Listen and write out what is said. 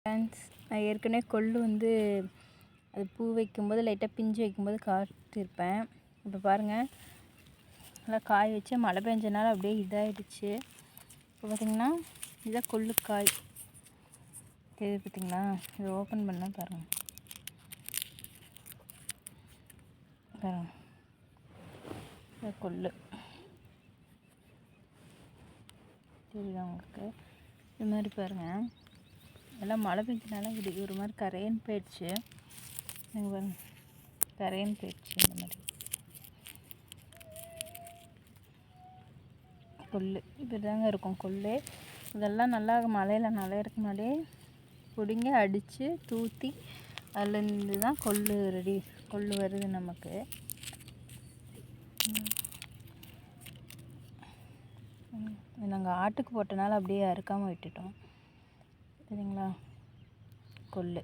Friends, நான் ஏற்கனவே கொள்ளு வந்து அது பூ வைக்கும்போது லைட்டாக பிஞ்சு வைக்கும்போது காத்திருப்பேன். இப்போ பாருங்கள், நல்லா காய வச்சு மழை பெஞ்சனால அப்படியே இதாகிடுச்சு. இப்போ பார்த்திங்கன்னா இதான் கொள்ளுக்காய் தெரியுது பார்த்திங்களா? இதை ஓப்பன் பண்ணால் பாருங்கள், இது கொள்ளு தெரியுதா உங்களுக்கு? இது மாதிரி பாருங்கள், எல்லாம் மழை பெஞ்சனால இப்படி ஒரு மாதிரி கரையன்னு போயிடுச்சு. நீங்கள் பாருங்கள், கரையன்னு போயிடுச்சு. இந்த மாதிரி கொள்ளு இப்படி தாங்க இருக்கும் கொள்ளு. இதெல்லாம் நல்லா மழையில் நனையறதுக்கு முன்னாடியே பிடுங்கி அடித்து தூற்றி அதுலேருந்து தான் கொள்ளு வருது நமக்கு. நாங்கள் ஆட்டுக்கு போட்டனால அப்படியே அறுக்காமல் விட்டுட்டோம். சரிங்களா? கொள்ளு